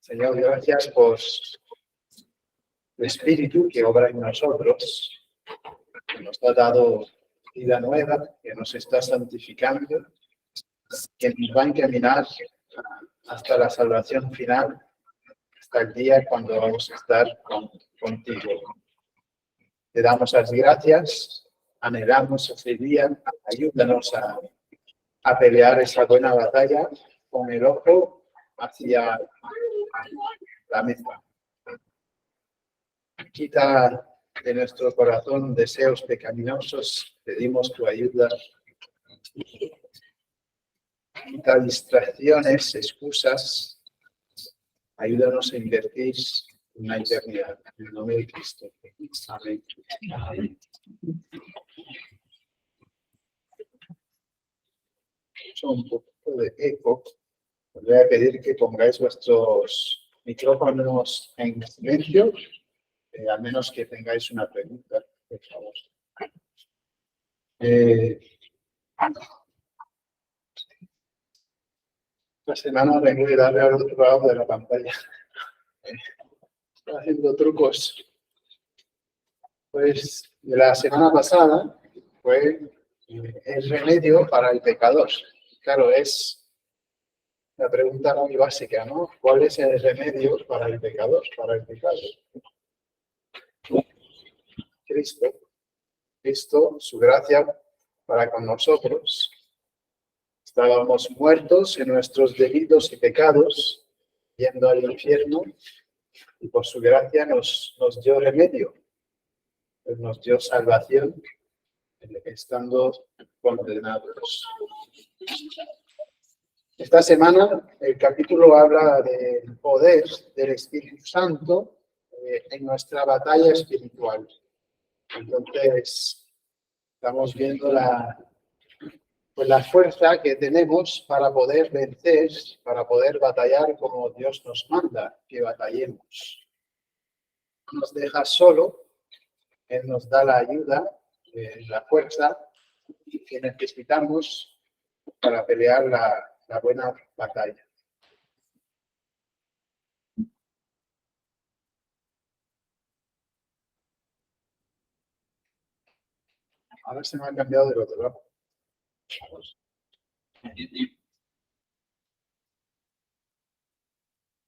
Señor, gracias por el Espíritu que obra en nosotros, que nos ha dado vida nueva, que nos está santificando, que nos va a encaminar hasta la salvación final, hasta el día cuando vamos a estar contigo. Te damos las gracias, anhelamos ese día, ayúdanos a pelear esa buena batalla con el ojo hacia la meta. Quita de nuestro corazón deseos pecaminosos, pedimos tu ayuda. Quita distracciones, excusas. Ayúdanos a invertir una eternidad. En el nombre de Cristo. Amén. Amén. Un poquito de eco. Os voy a pedir que pongáis vuestros micrófonos en silencio, al menos que tengáis una pregunta, por favor. Esta semana vengo de darle al otro lado de la pantalla. Estoy haciendo trucos. Pues de la semana pasada fue el remedio para el pecador. Claro, es la pregunta muy básica, ¿no? ¿Cuál es el remedio para el pecador, para el pecado? Cristo. Cristo, su gracia para con nosotros. Estábamos muertos en nuestros delitos y pecados, yendo al infierno, y por su gracia nos dio remedio, nos dio salvación, estando condenados. Esta semana el capítulo habla del poder del Espíritu Santo en nuestra batalla espiritual. Entonces, estamos viendo la fuerza que tenemos para poder vencer, para poder batallar como Dios nos manda que batallemos. No nos deja solo, Él nos da la ayuda, la fuerza que necesitamos para pelear la buena batalla. Ahora se me ha cambiado del otro lado.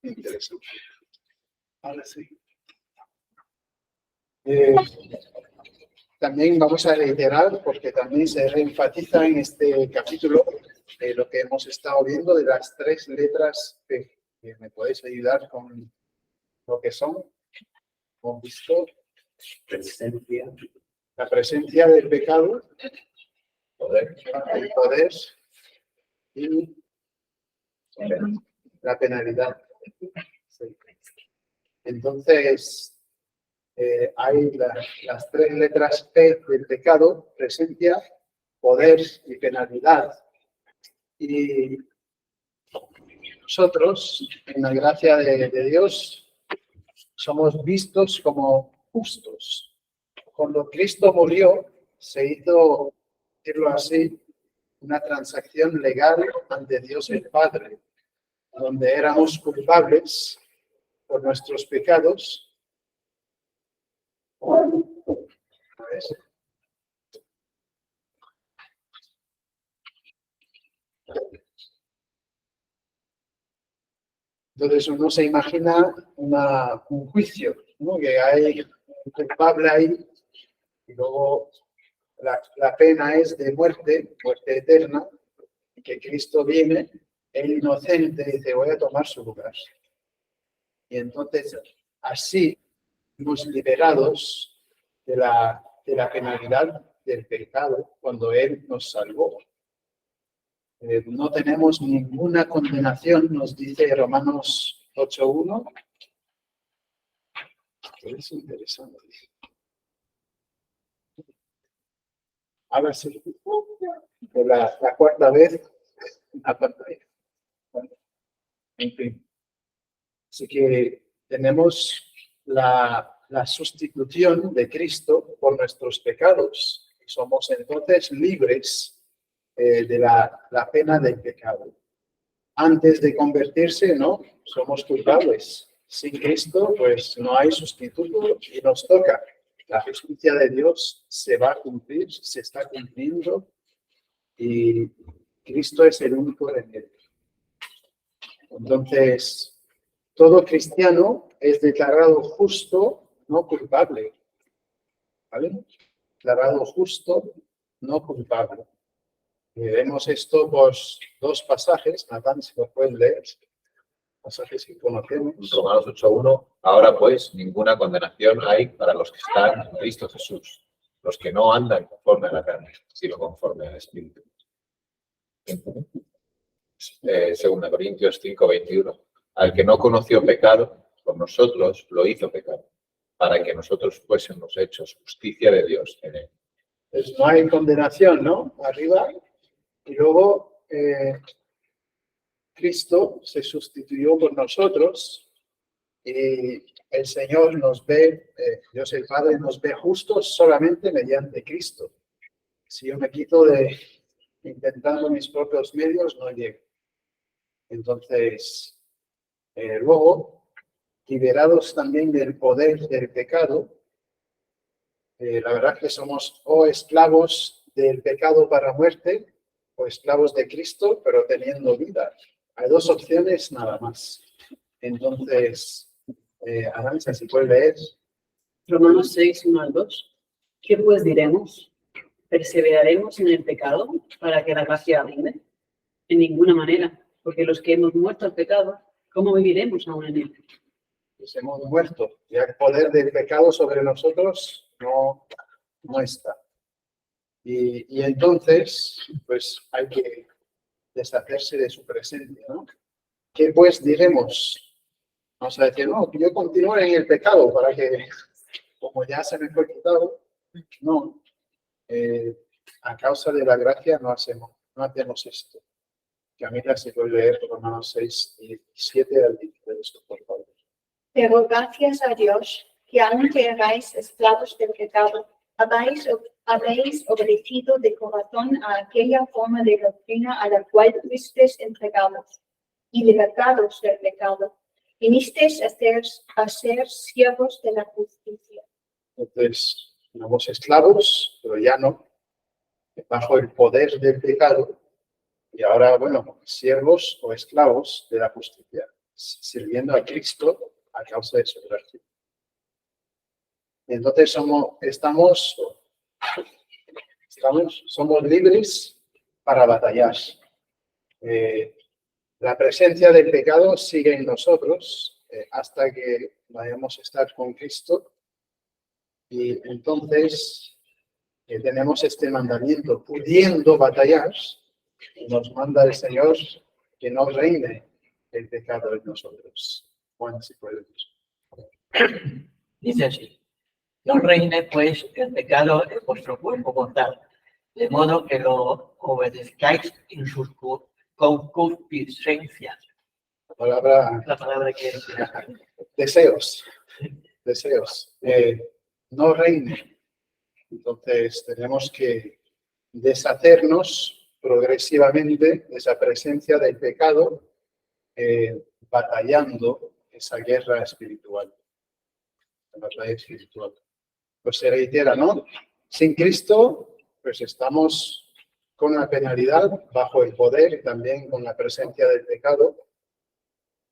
Interesante. Ahora sí. También vamos a reiterar, porque también se reenfatiza en este capítulo lo que hemos estado viendo de las 3 letras P. ¿Me podéis ayudar con lo que son? Hemos visto presencia. La presencia del pecado, el poder y la penalidad. Sí. Entonces, hay las 3 letras P del pecado: presencia, poder y penalidad. Y nosotros, en la gracia de Dios, somos vistos como justos. Cuando Cristo murió, se hizo, decirlo así, una transacción legal ante Dios el Padre, donde éramos culpables por nuestros pecados. Entonces uno se imagina un juicio, ¿no? Que hay un culpable ahí y luego la pena es de muerte eterna, y que Cristo viene, el inocente, dice: voy a tomar su lugar. Y entonces así fuimos liberados de la penalidad del pecado cuando Él nos salvó. No tenemos ninguna condenación, nos dice Romanos 8:1. Es interesante. Ahora sí, por la 4ª vez, la pantalla. Bueno, en fin. Así que tenemos la sustitución de Cristo por nuestros pecados. Somos entonces libres de la pena del pecado. Antes de convertirse, ¿no? somos culpables. Sin Cristo, pues no hay sustituto y nos toca. La justicia de Dios se va a cumplir, se está cumpliendo y Cristo es el único remedio. Entonces, todo cristiano es declarado justo, no culpable. ¿Vale? Declarado justo, no culpable. Y vemos esto por dos pasajes, Natán, si lo pueden leer, pasajes que conocemos. Romanos 8:1. Ahora pues, ninguna condenación hay para los que están en Cristo Jesús, los que no andan conforme a la carne, sino conforme al Espíritu. 2 Corintios 5:21. Al que no conoció pecado, por nosotros lo hizo pecado, para que nosotros fuésemos hechos justicia de Dios en él. Pues no hay condenación, ¿no? Arriba. Y luego Cristo se sustituyó por nosotros y el Señor nos ve, Dios el Padre nos ve justos solamente mediante Cristo. Si yo me quito de intentando mis propios medios, no llego. Entonces, luego, liberados también del poder del pecado, la verdad que somos o esclavos del pecado para muerte o esclavos de Cristo, pero teniendo vida. Hay dos opciones nada más. Entonces, Arancha, si puedes leer. Romanos 6:1-2. ¿Qué pues diremos? ¿Perseveraremos en el pecado para que la gracia abunde? En ninguna manera, porque los que hemos muerto al pecado, ¿cómo viviremos aún en él? Pues hemos muerto. Ya el poder del pecado sobre nosotros no está. Y entonces, pues hay que deshacerse de su presencia, ¿no? ¿Qué pues diremos? Vamos a decir, no, que yo continúe en el pecado para que, como ya se me fue quitado, no. A causa de la gracia no hacemos esto. Camila, si puede leer Romanos 6:7 al 10, por favor. Pero gracias a Dios, que aunque erais esclavos del pecado, habéis obedecido de corazón a aquella forma de doctrina a la cual fuisteis entregados, y libertados del pecado, vinisteis a ser siervos de la justicia. Entonces, éramos esclavos, pero ya no, bajo el poder del pecado, y ahora, bueno, siervos o esclavos de la justicia, sirviendo a Cristo a causa de su gracia. Entonces somos libres para batallar. La presencia del pecado sigue en nosotros hasta que vayamos a estar con Cristo. Y entonces tenemos este mandamiento, pudiendo batallar, nos manda el Señor que no reine el pecado en nosotros. Juan, si puedes. Dice así: no reine pues el pecado en vuestro cuerpo mortal, de modo que lo obedezcáis en sus concupiscencias. La palabra que es deseos. No reine. Entonces tenemos que deshacernos progresivamente de esa presencia del pecado, batallando esa guerra espiritual. Pues se reitera, ¿no? Sin Cristo, pues estamos con la penalidad, bajo el poder y también con la presencia del pecado.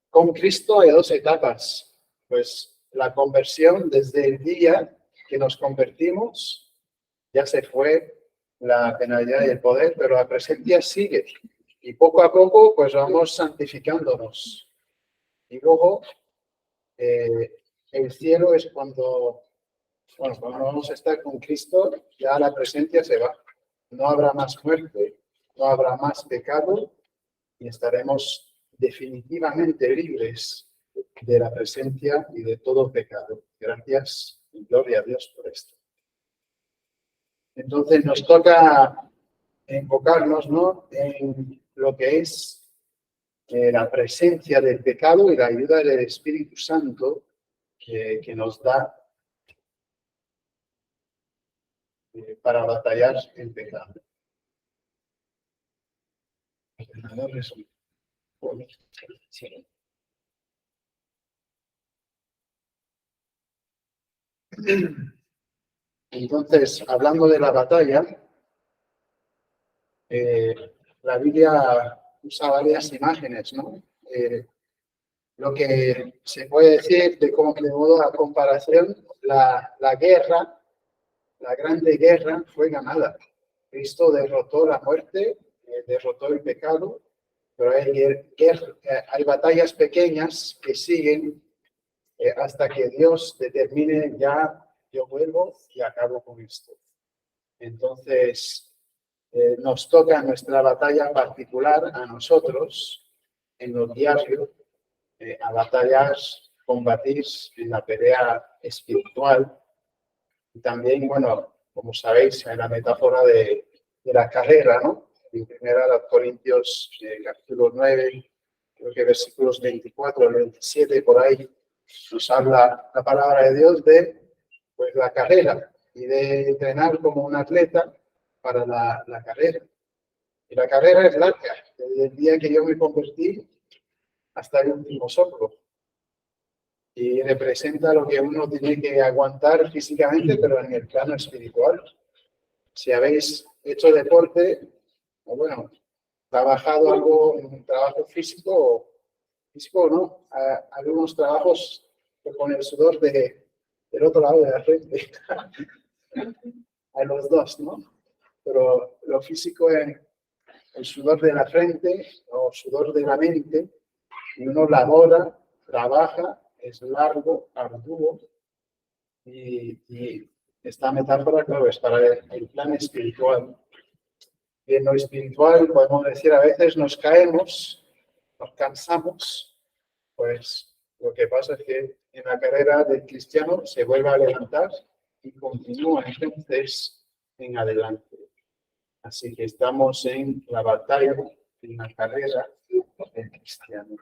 Con Cristo hay dos etapas. Pues la conversión, desde el día que nos convertimos, ya se fue la penalidad y el poder, pero la presencia sigue. Y poco a poco, pues vamos santificándonos. Y luego, el cielo es cuando vamos a estar con Cristo, ya la presencia se va. No habrá más muerte, no habrá más pecado y estaremos definitivamente libres de la presencia y de todo pecado. Gracias y gloria a Dios por esto. Entonces nos toca enfocarnos, ¿no?, en lo que es la presencia del pecado y la ayuda del Espíritu Santo que nos da para batallar el pecado. Entonces, hablando de la batalla, la Biblia usa varias imágenes, ¿no? Lo que se puede decir de modo a comparación, la guerra, la grande guerra fue ganada. Cristo derrotó la muerte, derrotó el pecado, pero hay batallas pequeñas que siguen hasta que Dios determine ya, yo vuelvo y acabo con esto. Entonces, nos toca nuestra batalla particular a nosotros, en lo diario, a batallas, combatir en la pelea espiritual. Y también, bueno, como sabéis, en la metáfora de la carrera, ¿no? En 1 Corintios, capítulo 9, creo que versículos 24 al 27, por ahí, nos habla la palabra de Dios de pues, la carrera y de entrenar como un atleta para la carrera. Y la carrera es larga, desde el día que yo me convertí hasta el último soplo. Y representa lo que uno tiene que aguantar físicamente, pero en el plano espiritual. Si habéis hecho deporte, o bueno, trabajado algo en un trabajo físico o no, algunos trabajos con el sudor del otro lado de la frente. A los dos, ¿no? Pero lo físico es el sudor de la frente o sudor de la mente, y uno labora, trabaja, es largo, arduo, y esta metáfora, claro, es para el plan espiritual. Y en lo espiritual, podemos decir, a veces nos caemos, nos cansamos, pues lo que pasa es que en la carrera del cristiano se vuelve a levantar y continúa entonces en adelante. Así que estamos en la batalla, en la carrera del cristiano.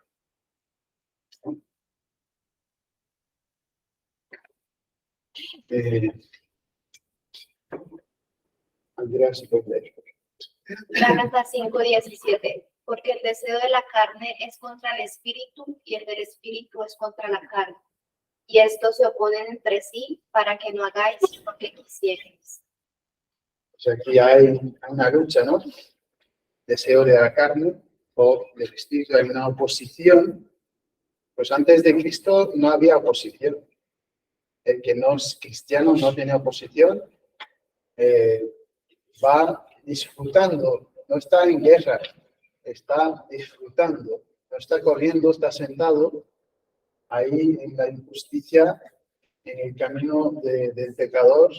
Andrea, si puedes leer. Gálatas 5:17. Porque el deseo de la carne es contra el espíritu y el del espíritu es contra la carne. Y estos se oponen entre sí para que no hagáis lo que quisierais. O sea, aquí hay una lucha, ¿no? Deseo de la carne o del espíritu, hay una oposición. Pues antes de Cristo no había oposición. El que no es cristiano no tiene oposición, va disfrutando, no está en guerra, está disfrutando, no está corriendo, está sentado ahí en la injusticia, en el camino del pecador,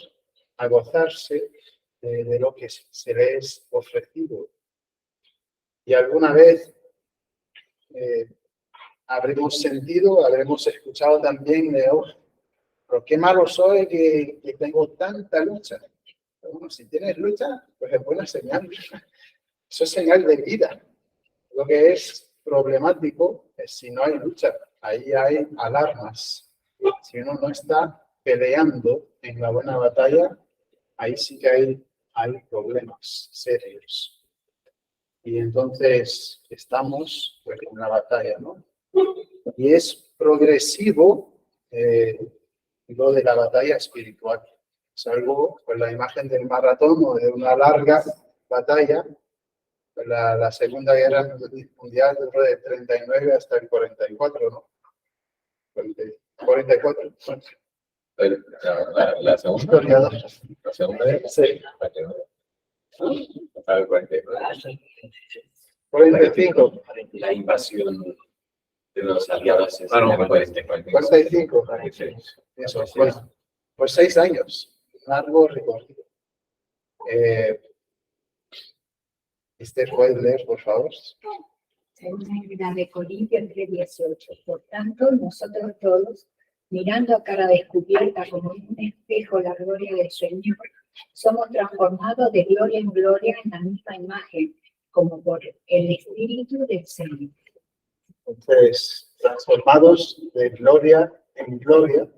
a gozarse de lo que se le es ofrecido. Y alguna vez habremos sentido, habremos escuchado también de, oh, pero qué malo soy que tengo tanta lucha. Pero bueno, si tienes lucha, pues es buena señal. Eso es señal de vida. Lo que es problemático es si no hay lucha. Ahí hay alarmas. Si uno no está peleando en la buena batalla, ahí sí que hay problemas serios. Y entonces estamos pues, en una batalla, ¿no? Y es progresivo lo de la batalla espiritual. Es algo, pues la imagen del maratón o de una larga batalla. La Segunda Guerra Mundial duró de 39 hasta el 44, ¿no? 44. La segunda. Historiador. La segunda. Sí. Hasta el 49. 45. La invasión de los aliados es no, en el 45. Eso, pues 6 años. Largo recorrido. ¿Puedes leer, por favor? Segunda de Corintios 3:18. Por tanto, nosotros todos, mirando a cara descubierta como en un espejo la gloria del Señor, somos transformados de gloria en gloria en la misma imagen, como por el Espíritu del Señor. Entonces, transformados de gloria en gloria,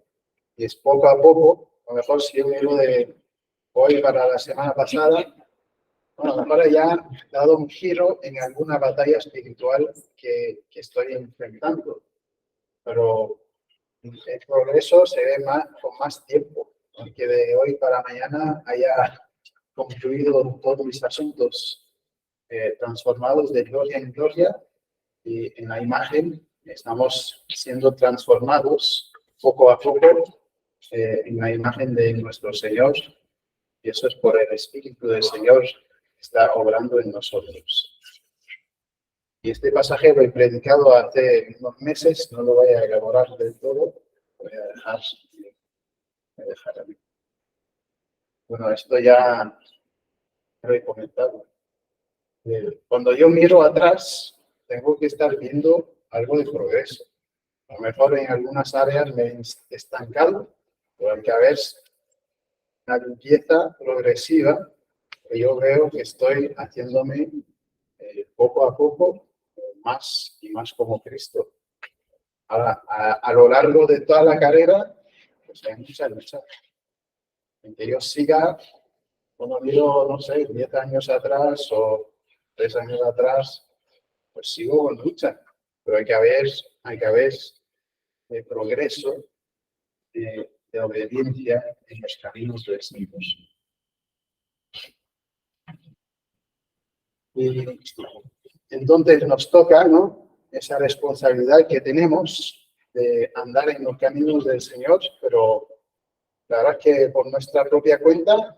y es poco a poco. A lo mejor si yo miro de hoy para la semana pasada, bueno, ahora ya he dado un giro en alguna batalla espiritual que estoy enfrentando, pero el progreso se ve con más tiempo. que de hoy para mañana haya concluido todos mis asuntos transformados de gloria en gloria, y en la imagen estamos siendo transformados poco a poco en la imagen de nuestro Señor, y eso es por el Espíritu del Señor que está obrando en nosotros. Y este pasaje lo he predicado hace unos meses, no lo voy a elaborar del todo, voy a dejar a mí. Bueno, esto ya lo he comentado. Cuando yo miro atrás, tengo que estar viendo algo de progreso. A lo mejor en algunas áreas me he estancado, pero hay que haber una limpieza progresiva que yo veo que estoy haciéndome poco a poco más y más como Cristo. Ahora, a lo largo de toda la carrera, pues hay mucha lucha. En que yo siga, cuando miro, no sé, 10 años atrás o 3 años atrás, pues sigo con lucha. Pero hay que haber progreso de obediencia en los caminos de Dios. Y entonces nos toca, ¿no?, esa responsabilidad que tenemos de andar en los caminos del Señor, pero la verdad es que por nuestra propia cuenta,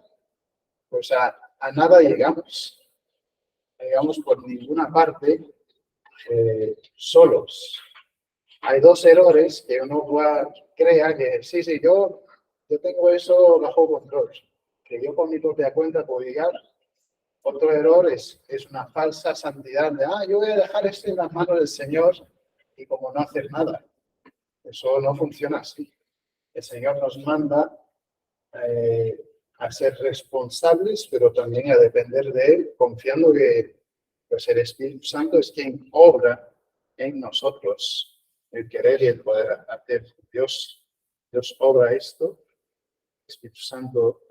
pues a nada llegamos. No llegamos por ninguna parte solos. Hay dos errores que uno crea que sí, yo tengo eso bajo control, que yo por mi propia cuenta puedo llegar. Otro error es una falsa santidad de, yo voy a dejar esto en las manos del Señor y como no hacer nada. Eso no funciona así. El Señor nos manda a ser responsables, pero también a depender de Él, confiando que pues, el Espíritu Santo es quien obra en nosotros el querer y el poder hacer. Dios obra esto. El Espíritu Santo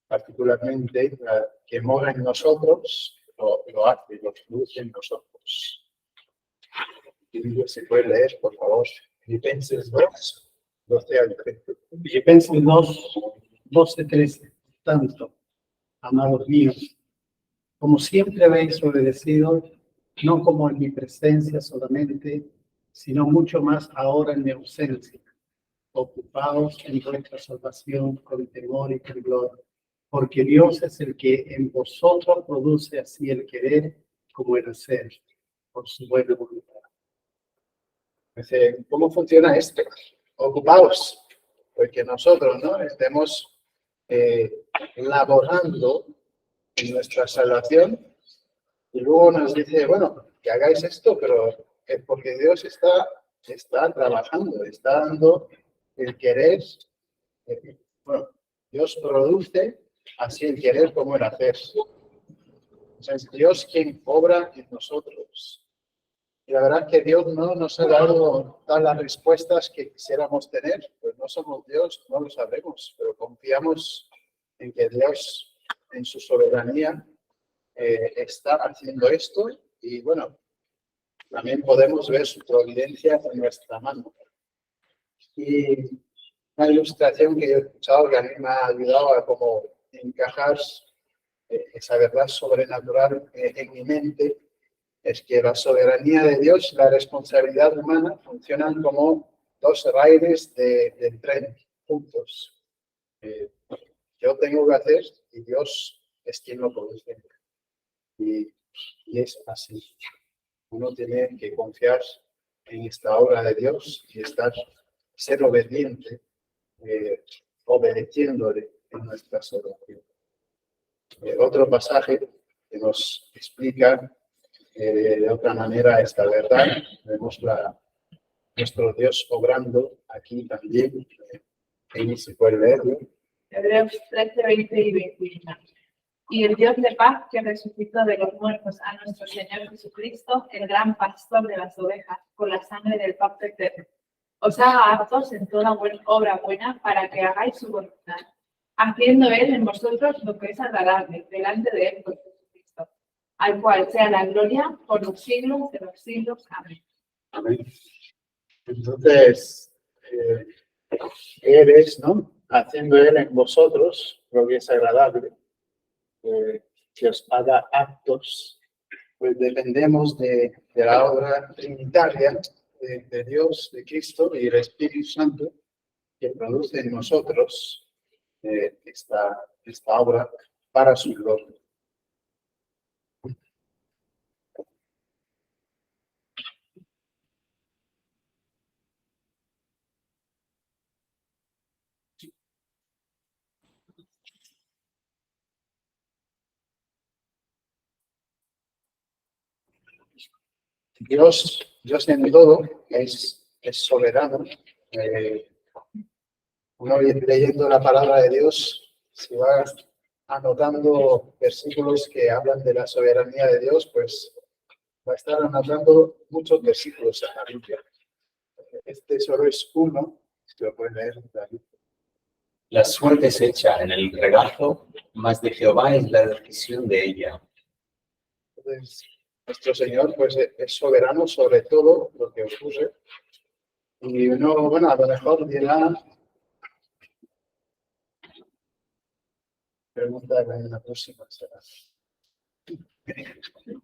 particularmente que mora en nosotros, lo hace, lo produce en nosotros. Y se puede leer, por favor, Filipenses 2, 12 al 13. Filipenses 2, 12, 13. Tanto, amados míos, como siempre habéis obedecido, no como en mi presencia solamente, sino mucho más ahora en mi ausencia. Ocupaos en vuestra salvación con temor y temblor, porque Dios es el que en vosotros produce así el querer como el hacer, por su buena voluntad. ¿Cómo funciona esto? Ocupaos, porque nosotros no estemos laborando en nuestra salvación y luego nos dice, bueno, que hagáis esto, pero es porque Dios está trabajando, está dando el querer. Bueno, Dios produce así el querer como el hacer. O sea, es Dios quien obra en nosotros. Y la verdad es que Dios no nos ha dado todas las respuestas que quisiéramos tener. Pues no somos Dios, no lo sabemos, pero confiamos en que Dios, en su soberanía, está haciendo esto. Y bueno, también podemos ver su providencia en nuestra mano. Y una ilustración que yo he escuchado que a mí me ha ayudado a como encajar esa verdad sobrenatural en mi mente es que la soberanía de Dios y la responsabilidad humana funcionan como dos raíles del tren juntos. Yo tengo que hacer y Dios es quien lo produce. Y es así. Uno tiene que confiar en esta obra de Dios y ser obediente, obedeciéndole en nuestra salvación. Otro pasaje que nos explica de otra manera esta verdad, vemos nuestro Dios obrando aquí también, en se puede leerlo. Hebreos 13, 20 y 21. Y el Dios de paz que resucitó de los muertos a nuestro Señor Jesucristo, el gran pastor de las ovejas, con la sangre del pacto eterno, os haga aptos en toda obra buena para que hagáis su voluntad, haciendo Él en vosotros lo que es agradable delante de Él por Jesucristo, al cual sea la gloria por los siglos de los siglos. Amén. Amén. Entonces, eres, ¿no? Haciendo Él en vosotros lo que es agradable, que os haga actos, pues dependemos de la obra trinitaria de Dios, de Cristo y el Espíritu Santo que produce en nosotros esta obra para su gloria. Dios en todo es soberano. Uno leyendo la palabra de Dios se va anotando versículos que hablan de la soberanía de Dios, pues va a estar anotando muchos versículos en la Biblia. Este solo es uno, si lo pueden leer. La suerte es hecha en el regazo, mas de Jehová es la decisión de ella. Entonces, nuestro Señor pues es soberano sobre todo lo que ocurre. Y uno, bueno, a lo mejor dirá, pregunta en la próxima será.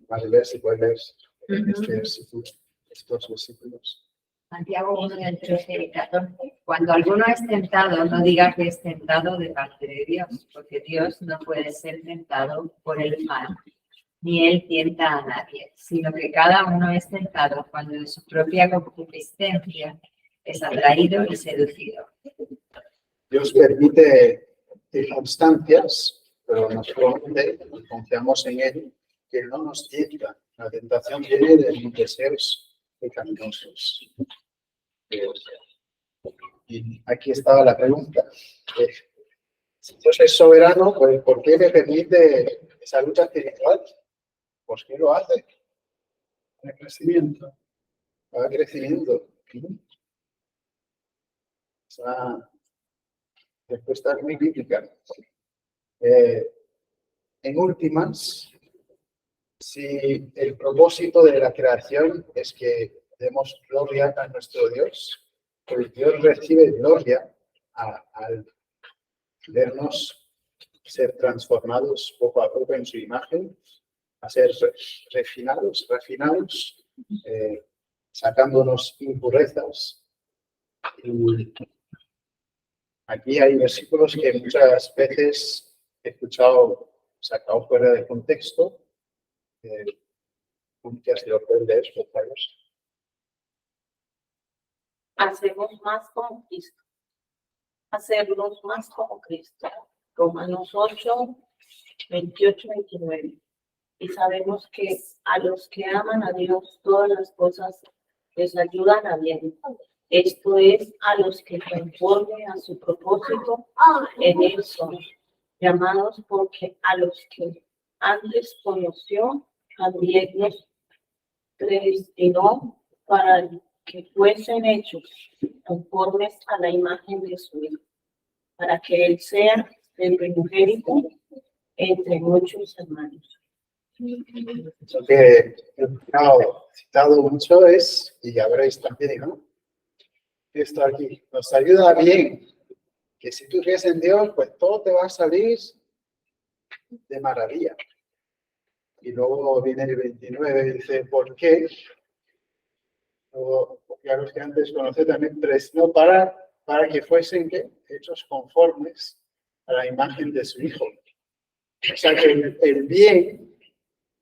Vale, ver si puedes leer estos versículos. Santiago 1 del 13 y 14. Cuando alguno es tentado, no diga que es tentado de parte de Dios, porque Dios no puede ser tentado por el mal, ni él tienta a nadie, sino que cada uno es tentado cuando de su propia concupiscencia es atraído y seducido. Dios permite circunstancias, pero nosotros confiamos en Él, que no nos tienta. La tentación viene de los deseos pecaminosos. Y aquí estaba la pregunta. Si Dios es soberano, pues ¿por qué le permite esa lucha espiritual? ¿Por qué lo hace? El crecimiento. Para crecimiento. Esa respuesta es muy crítica. En últimas, si el propósito de la creación es que demos gloria a nuestro Dios, pues Dios recibe gloria al vernos ser transformados poco a poco en su imagen, a ser refinados, sacándonos impurezas. Y aquí hay versículos que muchas veces he escuchado sacados fuera de contexto. Muchas de los pueden por favor. Hacemos más como Cristo. Hacernos más como Cristo. Romanos 8, 28, 29. Y sabemos que a los que aman a Dios todas las cosas les ayudan a bien. Esto es, a los que conforme a su propósito en él son llamados, porque a los que antes conoció también los predestinó para que fuesen hechos conformes a la imagen de su Hijo, para que él sea el primogénito entre muchos hermanos. Lo que he citado mucho es, y ya veréis también, ¿no? Esto aquí nos ayuda bien, que si tú crees en Dios, pues todo te va a salir de maravilla. Y luego viene el 29 y dice, ¿por qué? Porque a los que antes conocí también predestinó para que fuesen hechos conformes a la imagen de su Hijo. O sea que el bien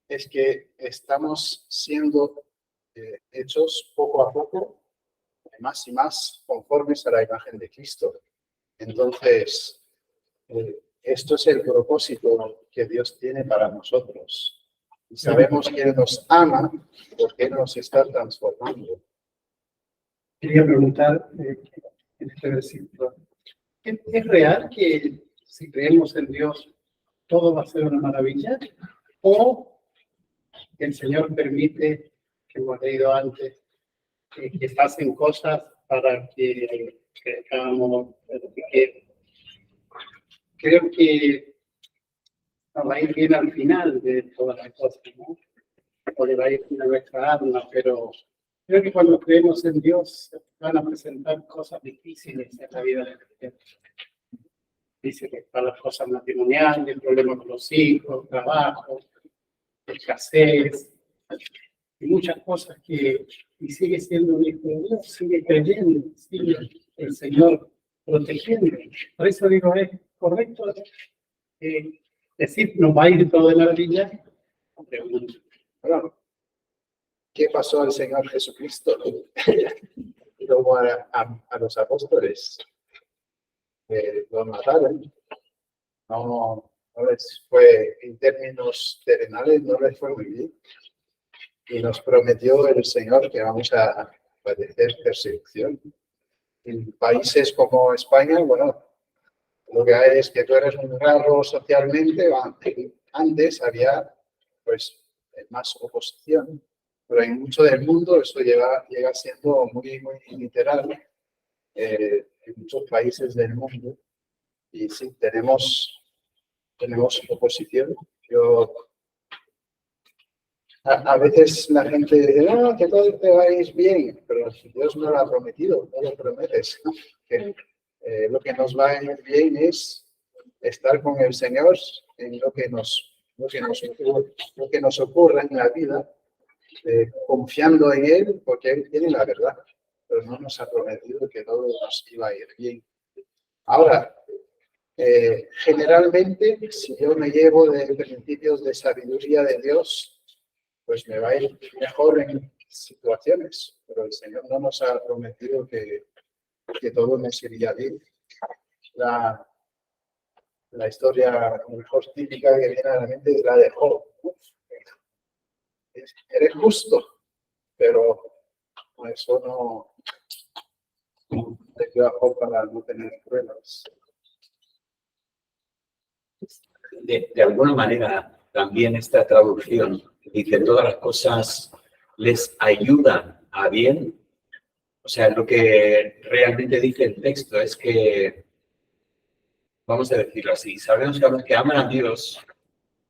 es que estamos siendo hechos poco a poco, más y más conformes a la imagen de Cristo. Entonces, esto es el propósito que Dios tiene para nosotros. Y sabemos que Él nos ama porque Él nos está transformando. Quería preguntar en este versículo, ¿es real que si creemos en Dios todo va a ser una maravilla? ¿O el Señor permite, que hemos leído antes, que pasen cosas para que hagamos lo que queremos? Creo que va a ir bien al final de todas las cosas, ¿no? O le va a ir una nuestra alma, pero Creo que cuando creemos en Dios van a presentar cosas difíciles en la vida de la gente. Dice que para las cosas matrimoniales, problemas con los hijos, trabajo, escasez, y muchas cosas que, y sigue siendo un hijo de Dios, sigue creyendo, sigue el Señor protegiendo. Por eso digo, es correcto decir, nos va a ir todo de maravilla. Bueno, ¿qué pasó al Señor Jesucristo? Como a los apóstoles. Lo mataron. No les fue, en términos terrenales, no les fue muy bien. Y nos prometió el Señor que vamos a padecer persecución. En países como España, bueno, lo que hay es que tú eres muy raro socialmente. Antes había, pues, más oposición, pero en mucho del mundo eso llega siendo muy, muy literal en muchos países del mundo. Y sí, tenemos oposición. A veces la gente dice, no, que todo te va a ir bien, pero si Dios no lo ha prometido, no lo prometes. Que, lo que nos va a ir bien es estar con el Señor en lo que nos ocurra en la vida, confiando en Él, porque Él tiene la verdad, pero no nos ha prometido que todo nos iba a ir bien. Ahora, generalmente, si yo me llevo de principios de sabiduría de Dios, pues me va a ir mejor en situaciones, pero el Señor no nos ha prometido que todo me iría bien. La historia a lo mejor típica que viene a la mente es la de Job. Eres justo, pero eso no te queda Job para no tener pruebas. De alguna manera, también esta traducción dice todas las cosas les ayudan a bien. O sea, lo que realmente dice el texto es que, vamos a decirlo así, sabemos que a los que aman a Dios,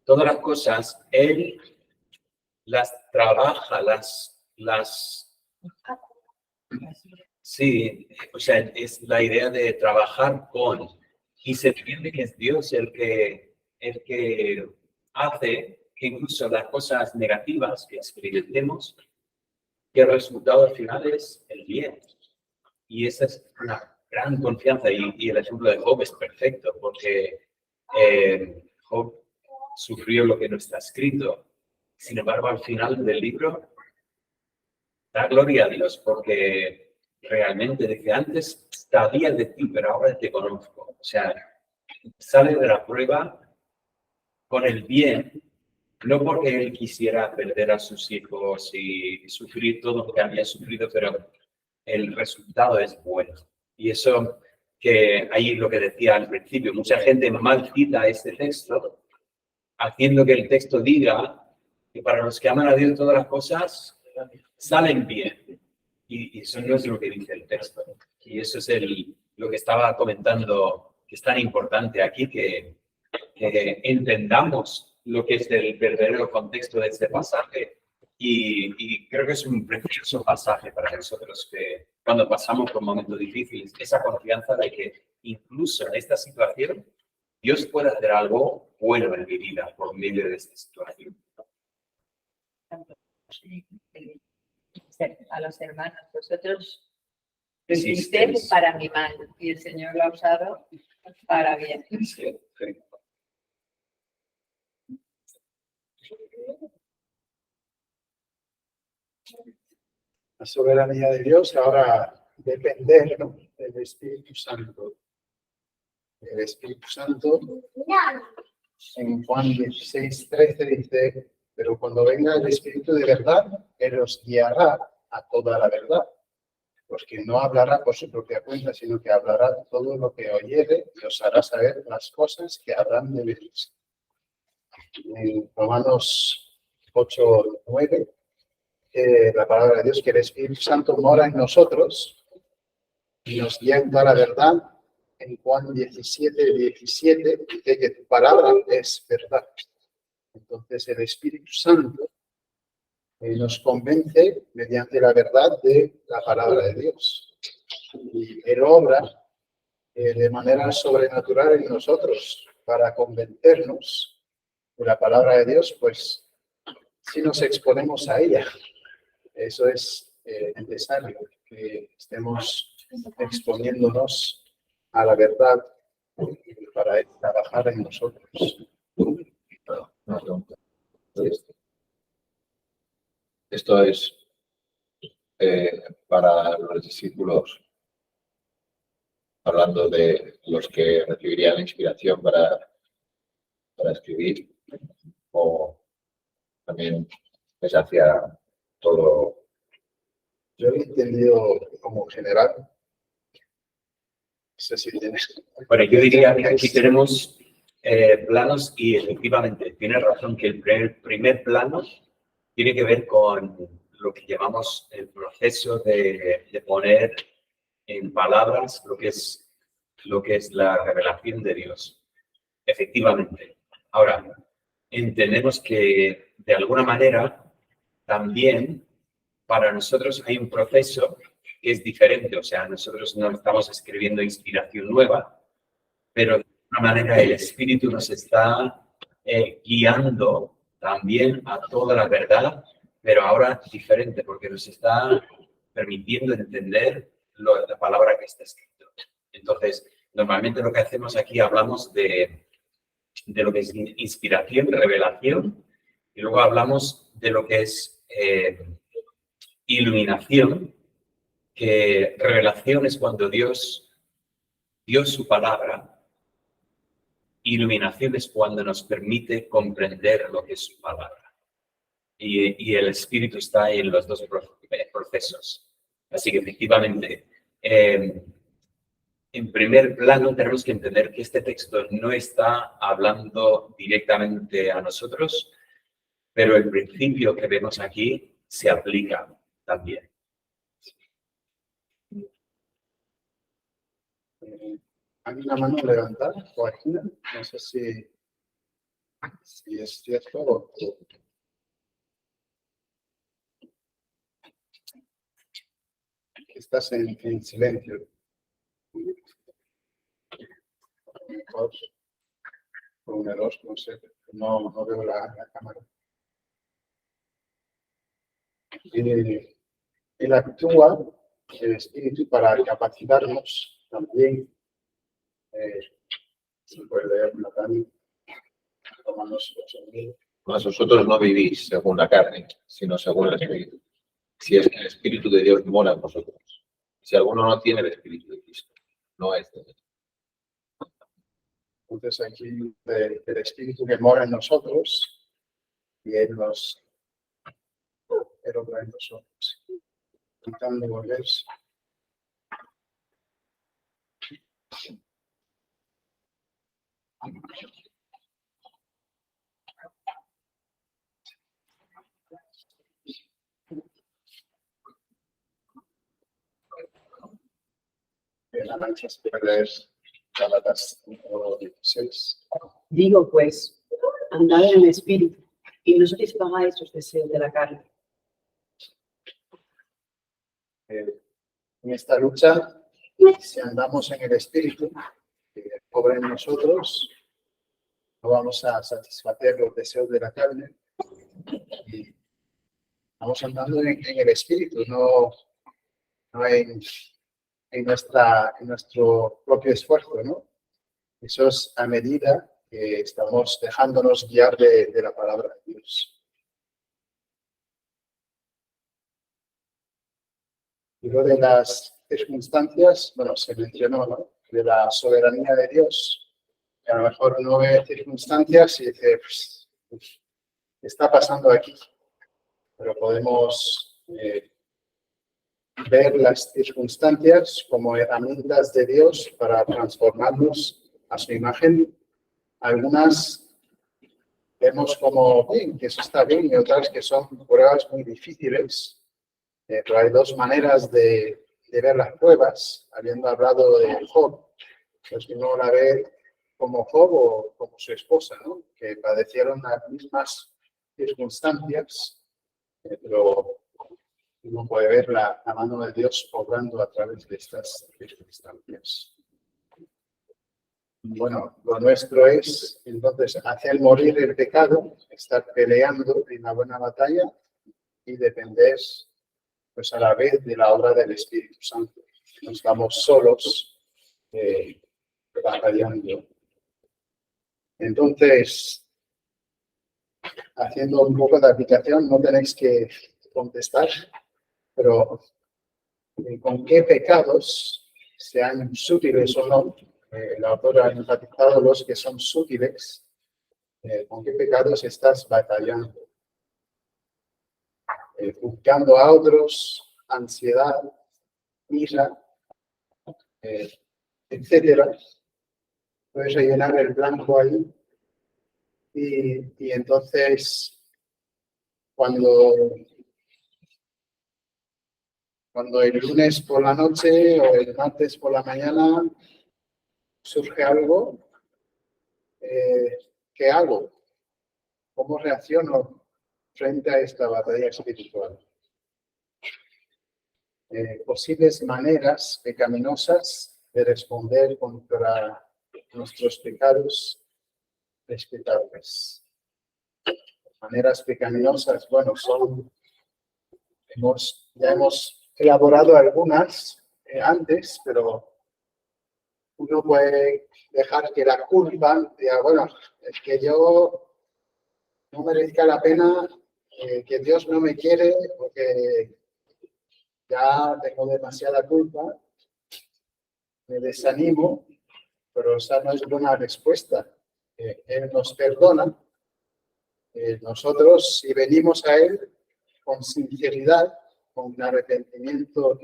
todas las cosas, Él las trabaja, sí, o sea, es la idea de trabajar con, y se entiende que es Dios el que hace que incluso las cosas negativas que experimentemos, que el resultado al final es el bien. Y esa es una gran confianza, y el ejemplo de Job es perfecto, porque Job sufrió lo que no está escrito. Sin embargo, al final del libro, da gloria a Dios, porque realmente dice, antes sabía de ti, pero ahora te conozco. O sea, sale de la prueba con el bien, no porque él quisiera perder a sus hijos y sufrir todo lo que había sufrido, pero el resultado es bueno. Y eso que ahí lo que decía al principio, mucha gente mal cita este texto, haciendo que el texto diga que para los que aman a Dios todas las cosas salen bien. Y eso no es lo que dice el texto. Y eso es lo que estaba comentando, que es tan importante aquí, que entendamos lo que es el verdadero contexto de este pasaje. Y creo que es un precioso pasaje para nosotros, que cuando pasamos por momentos difíciles, esa confianza de que incluso en esta situación Dios puede hacer algo bueno en mi vida por medio de esta situación. A los hermanos, vosotros lo hicisteis para mi mal y el Señor lo ha usado para bien. Sí, sí. La soberanía de Dios, ahora depender, ¿no?, del Espíritu Santo. El Espíritu Santo, en Juan 16:13 dice, pero cuando venga el Espíritu de verdad, Él os guiará a toda la verdad, porque no hablará por su propia cuenta, sino que hablará todo lo que oyere y os hará saber las cosas que habrán de venir. En Romanos 8:9, la palabra de Dios, que el Espíritu Santo mora en nosotros y nos guía en toda la verdad. En Juan 17:17 dice que tu palabra es verdad. Entonces el Espíritu Santo nos convence mediante la verdad de la palabra de Dios. Y Él obra de manera sobrenatural en nosotros para convencernos de la palabra de Dios, pues si nos exponemos a ella. Eso es necesario, que estemos exponiéndonos a la verdad para trabajar en nosotros. Una pregunta. Esto es para los discípulos, hablando de los que recibirían la inspiración para escribir, o también es hacia todo. Yo he entendido como general. No sé si tienes. Bueno, yo diría que aquí tenemos planos y efectivamente tienes razón que el primer plano tiene que ver con lo que llamamos el proceso de poner en palabras lo que es la revelación de Dios. Efectivamente. Ahora, entendemos que de alguna manera también para nosotros hay un proceso que es diferente. O sea, nosotros no estamos escribiendo inspiración nueva, pero de alguna manera el Espíritu nos está guiando también a toda la verdad, pero ahora diferente, porque nos está permitiendo entender la palabra que está escrita. Entonces, normalmente lo que hacemos aquí, hablamos de lo que es inspiración, revelación, y luego hablamos de lo que es iluminación, que revelación es cuando Dios dio su palabra. Iluminación es cuando nos permite comprender lo que es su palabra. Y el Espíritu está en los dos procesos. Así que efectivamente, en primer plano tenemos que entender que este texto no está hablando directamente a nosotros, pero el principio que vemos aquí se aplica también. Hay una mano levantada, Joaquina. No sé si es cierto o... Estás en silencio. Por un error, no sé. No veo la cámara. Él actúa, el Espíritu, para capacitarnos también. Se puede leer Natán. Romanos 8:10. Vosotros no vivís según la carne, sino según el Espíritu. Si es que el Espíritu de Dios mora en vosotros. Si alguno no tiene el Espíritu de Cristo, no es de Dios. Entonces aquí el Espíritu que mora en nosotros y Él obra en nosotros. Intentando volverse. En la mancha se puede leer Gálatas 5:16. Digo pues, andad en el Espíritu y no satisfagáis los deseos de la carne. En esta lucha, si andamos en el Espíritu, que obra en nosotros, no vamos a satisfacer los deseos de la carne. Y vamos andando en el Espíritu, no en nuestro propio esfuerzo, ¿no? Eso es a medida que estamos dejándonos guiar de la palabra de Dios. Y lo de las circunstancias, bueno, se mencionó, ¿no? De la soberanía de Dios. Que a lo mejor uno ve circunstancias y dice, pues, ¿qué está pasando aquí? Pero podemos ver las circunstancias como herramientas de Dios para transformarnos a su imagen. Algunas vemos como bien, que eso está bien, y otras que son pruebas muy difíciles. Pero hay dos maneras de ver las pruebas, habiendo hablado de Job. Pues uno la ve como Job o como su esposa, ¿no? Que padecieron las mismas circunstancias, Pero uno puede ver la mano de Dios obrando a través de estas circunstancias. Bueno, lo nuestro es, entonces, hacer morir el pecado, estar peleando en la buena batalla y depender, pues, a la vez de la obra del Espíritu Santo. No estamos solos batallando. Entonces, haciendo un poco de aplicación, no tenéis que contestar, pero ¿con qué pecados, sean sutiles o no? El autor ha enfatizado los que son sutiles. ¿Con qué pecados estás batallando? Juzgando a otros, ansiedad, ira, etcétera. Puedes rellenar el blanco ahí. Y entonces, cuando el lunes por la noche o el martes por la mañana surge algo, ¿qué hago? ¿Cómo reacciono frente a esta batalla espiritual? Posibles maneras pecaminosas de responder contra nuestros pecados respetables. Maneras pecaminosas, bueno, ya hemos elaborado algunas antes, pero uno puede dejar que la culpa diga, bueno, es que yo no merezca la pena, que Dios no me quiere porque ya tengo demasiada culpa, me desanimo, pero esa no es buena respuesta. Él nos perdona. Nosotros, si venimos a Él con sinceridad, con un arrepentimiento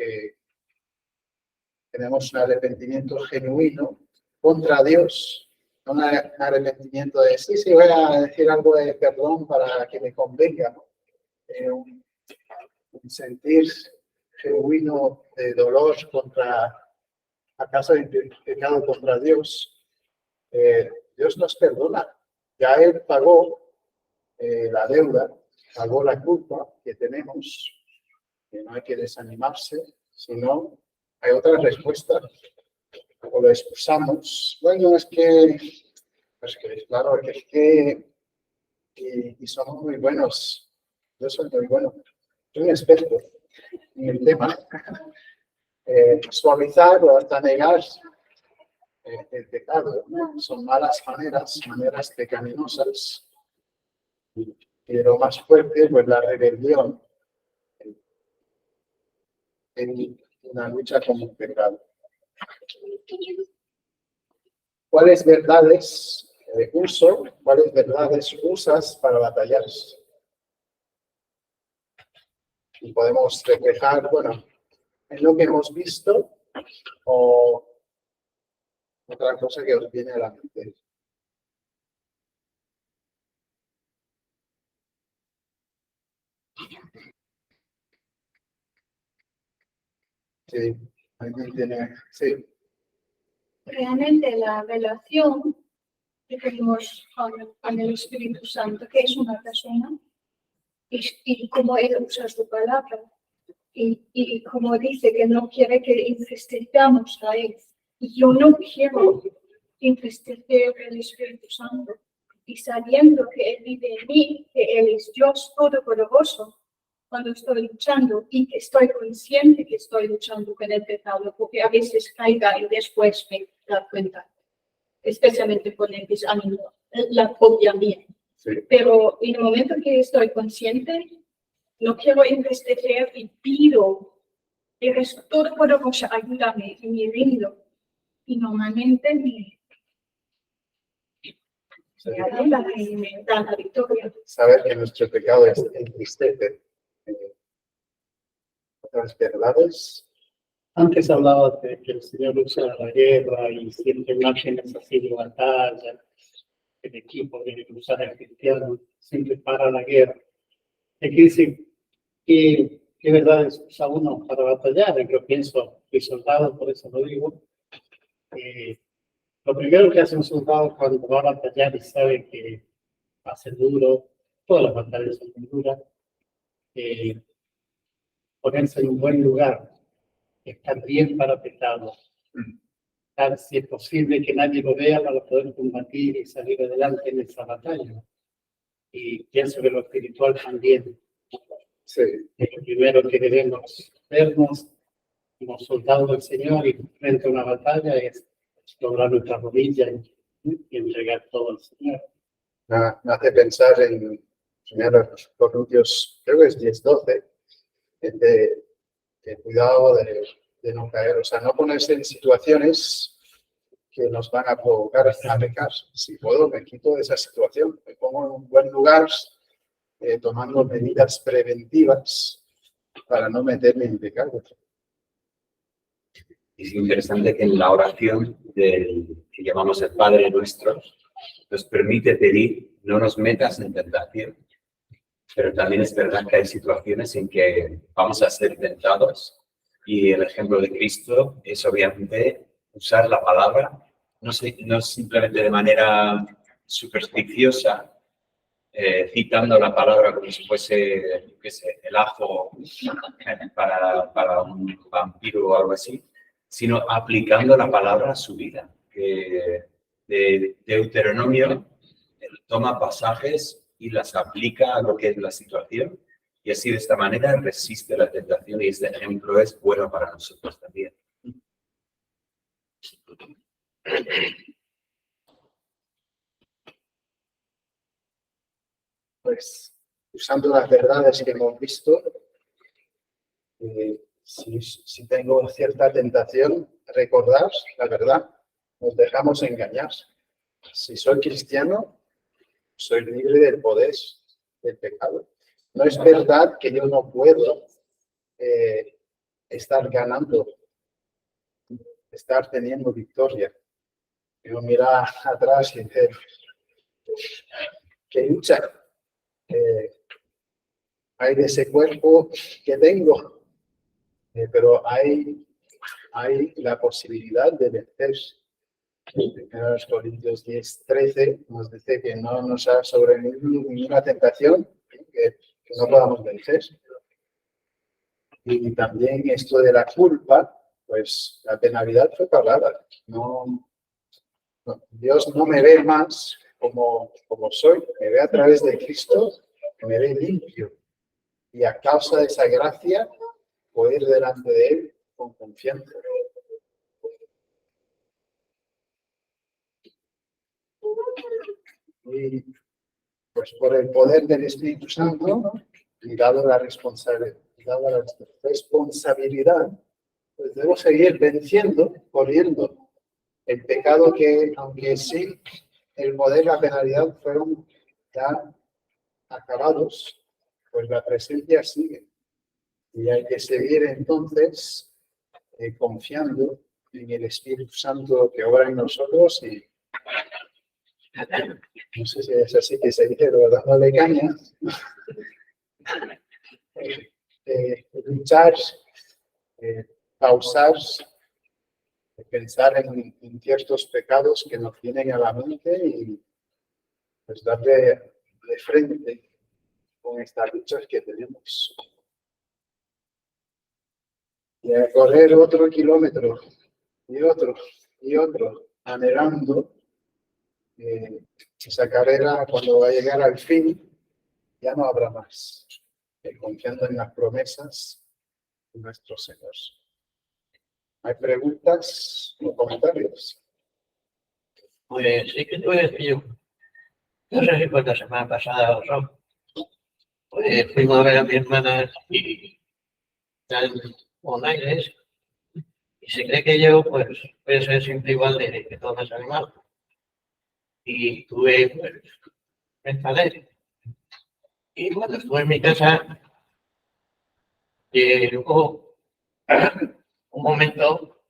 tenemos un arrepentimiento genuino contra Dios, no un arrepentimiento de sí, voy a decir algo de perdón para que me convenga, ¿no? Un sentir genuino de dolor a causa del pecado contra Dios. Dios nos perdona. Ya Él pagó la deuda, pagó la culpa que tenemos, que no hay que desanimarse, sino hay otra respuesta. O lo expulsamos. Bueno, claro, y somos muy buenos. Yo soy muy bueno. Soy un experto en el tema. Suavizar o hasta negar el pecado, ¿no? Son malas maneras pecaminosas. Y lo más fuerte, pues la rebelión en una lucha con el pecado. ¿Cuáles verdades cuáles verdades usas para batallar? Y podemos reflejar, bueno, en lo que hemos visto o otra cosa que os viene a la mente. Sí, alguien tiene, sí. Realmente la relación que tenemos con el Espíritu Santo, que es una persona, y cómo Él usa su palabra, y como dice que no quiere que entristezcamos a Él. Y yo no quiero entristecer el Espíritu Santo, y sabiendo que Él vive en mí, que Él es Dios todopoderoso, cuando estoy luchando y que estoy consciente que estoy luchando con el pecado, porque a veces caiga y después me da cuenta, especialmente con el desánimo, la propia mía. Sí. Pero en el momento que estoy consciente, no quiero entristecer y pido, eres todopoderoso, ayúdame y me rindo. Y normalmente me ayuda y me da la victoria. Saber que nuestro pecado entristece. Otras verdades. Antes hablaba de que el Señor usa la guerra y siempre imágenes así de batalla, el equipo viene a usar al cristiano, siempre para la guerra. Es que dice ¿qué verdades usa uno para batallar? Yo pienso, soy soldado, por eso lo digo. Lo primero que hace un soldado cuando va a batallar y sabe que va a ser duro, todas las batallas son muy duras, ponerse en un buen lugar, estar bien parapetado, estar, si es posible, que nadie lo vea para poder combatir y salir adelante en esa batalla. Y pienso que lo espiritual también. Sí. Lo primero que debemos vernos como soldados del Señor y frente a una batalla es doblar nuestra rodilla y entregar todo al Señor. Me hace pensar en 1 Corintios, creo que es 10:12, de cuidado de no caer, o sea, no ponerse en situaciones que nos van a provocar a pecar. Si puedo, me quito de esa situación, me pongo en un buen lugar, tomando medidas preventivas para no meterme en pecado. Y es interesante que en la oración que llamamos el Padre Nuestro, nos permite pedir, no nos metas en tentación. Pero también es verdad que hay situaciones en que vamos a ser tentados y el ejemplo de Cristo es obviamente usar la palabra, no simplemente de manera supersticiosa, citando la palabra como si fuese, yo qué sé, el ajo para un vampiro o algo así, sino aplicando la palabra a su vida. Que de Deuteronomio toma pasajes y las aplica a lo que es la situación y así de esta manera resiste la tentación y este ejemplo es bueno para nosotros también. Pues usando las verdades que hemos visto, si tengo cierta tentación, recordar la verdad, nos dejamos engañar. Si soy cristiano, soy libre del poder del pecado. No es verdad que yo no puedo estar ganando, estar teniendo victoria. Yo mira atrás y decir, qué lucha hay de ese cuerpo que tengo, pero hay la posibilidad de vencer. En 1 Corintios 10:13 nos dice que no nos ha sobrevenido ninguna tentación que no podamos vencer. Y también esto de la culpa, pues la penalidad fue pagada. Dios no me ve más como soy, me ve a través de Cristo, me ve limpio. Y a causa de esa gracia, puedo ir delante de Él con confianza. Y pues por el poder del Espíritu Santo, y dado la responsabilidad, pues debo seguir venciendo, corriendo. El pecado que, aunque sí, el poder y la penalidad fueron ya acabados, pues la presencia sigue. Y hay que seguir entonces confiando en el Espíritu Santo que obra en nosotros y no sé si es así que se dice, pero dándole caña, luchar, pausar, pensar en ciertos pecados que nos vienen a la mente y pues darle de frente con estas luchas que tenemos. Y a correr otro kilómetro y otro, anhelando esa carrera cuando va a llegar al fin, ya no habrá más. Confiando en las promesas de nuestro Señor. ¿Hay preguntas o comentarios? Pues sí que tuve yo. No sé si fue la semana pasada o no. Pues fuimos a ver a mi hermana y están online y se cree que yo pues puede ser siempre igual de que todos los animales. Y tuve, pues, me enfadé. Y cuando estuve en mi casa, llegó un momento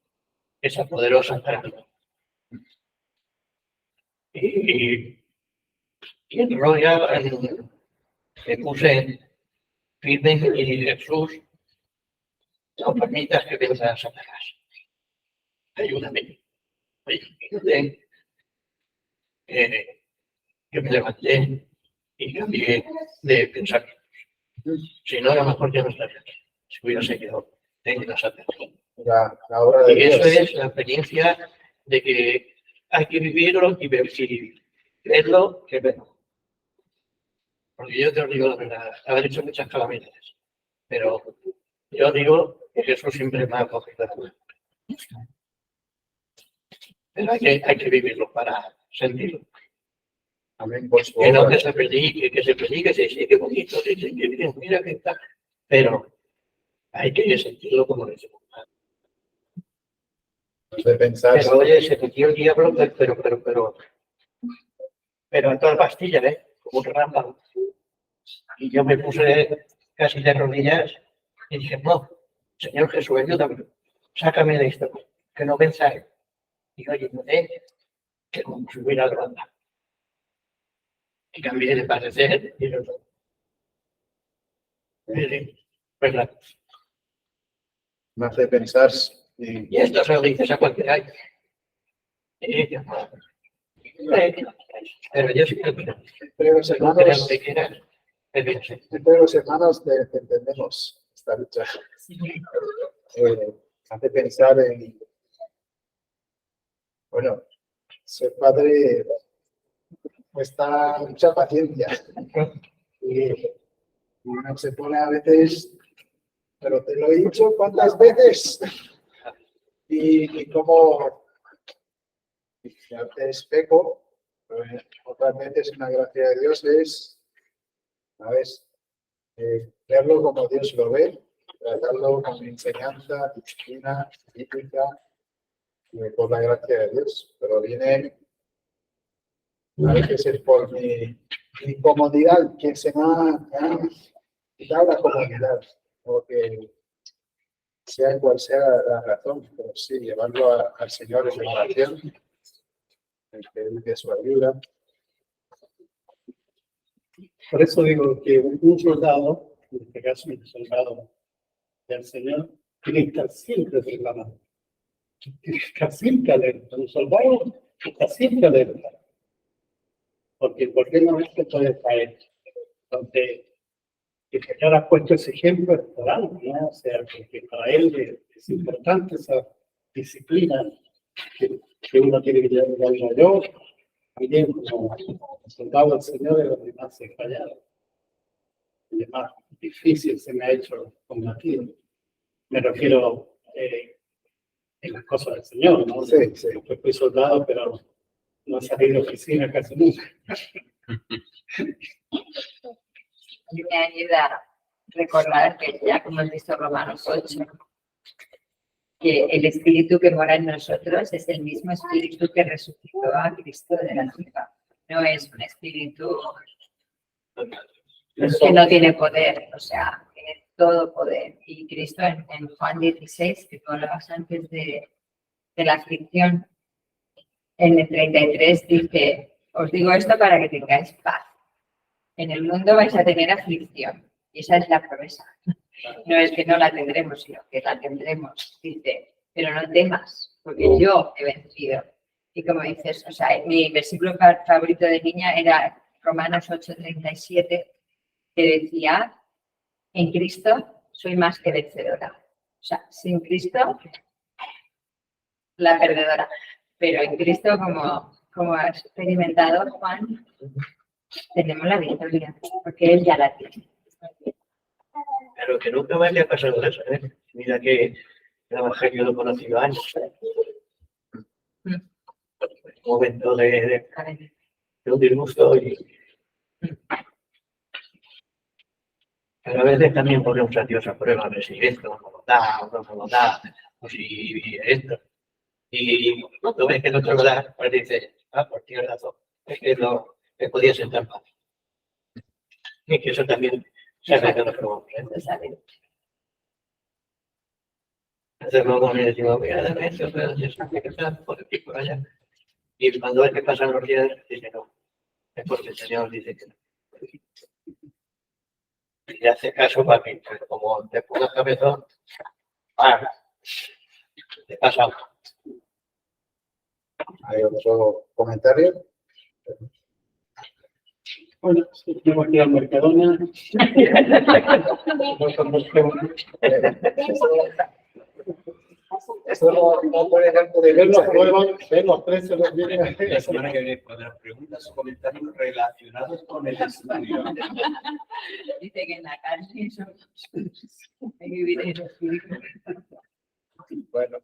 que se apoderó Satanás. Y el rollo me puse firme y dije, Jesús, no permitas que venga Satanás. Ayúdame. Ayúdame. Yo me levanté y cambié de pensamientos. Si no, a lo mejor ya no estaría aquí. Si hubiera seguido técnicas atención. La obra de Y eso Dios. es la experiencia de que hay que vivirlo y verlo que verlo. Porque yo te digo la verdad, haber hecho muchas calamidades, pero yo digo que Jesús siempre me ha acogido. Pero hay que vivirlo para sentirlo. Amén por su Que no obra. que se predique, sí, qué bonito, sí, qué bien, mira que está. Pero hay que sentirlo como dice. De pensar. Pero oye, se metió el diablo, pero en todas las pastillas, como un relámpago. Y yo me puse casi de rodillas y dije, no, Señor Jesús, ayúdame, sácame de esto, que no pensáis. Y oye, que como si hubiera levantado. Y cambié de parecer y lo ¿verdad? Me hace pensar. Y Y esto se lo dices a cualquiera. Pero yo sí que creo. entre los No hermanos, creas lo que quieras. entre los hermanos entendemos esta lucha. Hace pensar en, bueno, ser padre cuesta mucha paciencia. Y uno se pone a veces, pero te lo he dicho cuántas veces. Y como a veces peco, otras veces una gracia de Dios es, ¿sabes? Verlo como Dios lo ve, tratarlo con enseñanza, disciplina, ética, por la gracia de Dios. Pero viene a veces es por mi incomodidad, que se me ha quitado la comodidad, porque sea cual sea la razón, pero sí, llevarlo al Señor en oración, en pedirle su ayuda. Por eso digo que un soldado, en este caso un soldado del Señor, tiene que estar siempre reclamando. Tiene que estar siempre alerta. Un soldado está siempre alerta. Porque ¿por qué no es que puede caer? Entonces, el Señor ha puesto ese ejemplo es por algo, ¿no? O sea, porque para él es importante esa disciplina que uno tiene que llevar. Yo, también como soldado del Señor, es donde más he fallado. Y es más difícil se me ha hecho combatir. Me refiero en las cosas del Señor, ¿no? Sí, sí. Yo fui soldado, pero no salí de oficina casi nunca. Me ayuda a recordar que ya como hemos visto Romanos 8, que el espíritu que mora en nosotros es el mismo espíritu que resucitó a Cristo de la tumba. No es un espíritu que no tiene poder, o sea, tiene todo poder. Y Cristo en Juan 16, que tú hablabas antes de la aflicción, en el 33 dice, os digo esto para que tengáis paz. En el mundo vais a tener aflicción. Y esa es la promesa. No es que no la tendremos, sino que la tendremos. Dice, pero no temas, porque yo he vencido. Y como dices, o sea, mi versículo favorito de niña era Romanos 8:37, que decía, en Cristo soy más que vencedora. O sea, sin Cristo, la perdedora. Pero en Cristo, como ha experimentado Juan, tenemos la victoria, porque Él ya la tiene. Pero que nunca me había pasado eso, ¿eh? Mira que el Evangelio lo he conocido años. Un momento de un disgusto pero a veces también ponemos a Dios a prueba, a ver si esto no lo da, o no lo da, o si esto. Y cuando ves que no te lo da, pues dices, pues tienes razón, es que no, que podía ser tan fácil. Y que eso también se ve que lo probamos, ¿eh? Hacerlo con el digo, mira, dame esto, pero yo sé que está por aquí, por allá. Y cuando ves que pasan los días, dice no, es porque el Señor dice que no. Y hace caso para mí, pero como te pongas cabezón, te pasa algo. ¿Hay otro comentario? Bueno, tengo aquí al Mercadona. Eso no puede dar por Ver los pruebas, ver los precios, los bienes. La semana que viene podrán preguntas o comentarios relacionados con el estudio. Dice que en la calle hay que vivir en los cívicos. Bueno,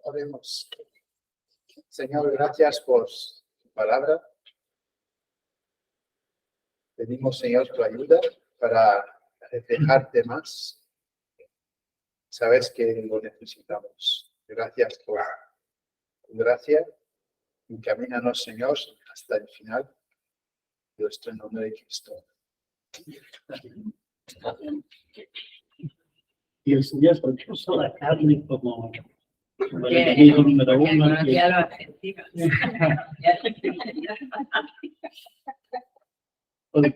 oremos. Señor, gracias por tu palabra. Pedimos, Señor, tu ayuda para reflejarte más. Sabes que lo necesitamos. Gracias por tu gracia. Encamínanos, Señor, hasta el final. En nuestro nombre de Cristo. Y el Señor puso la carne como el enemigo número uno. Conocía a los argentinos. Porque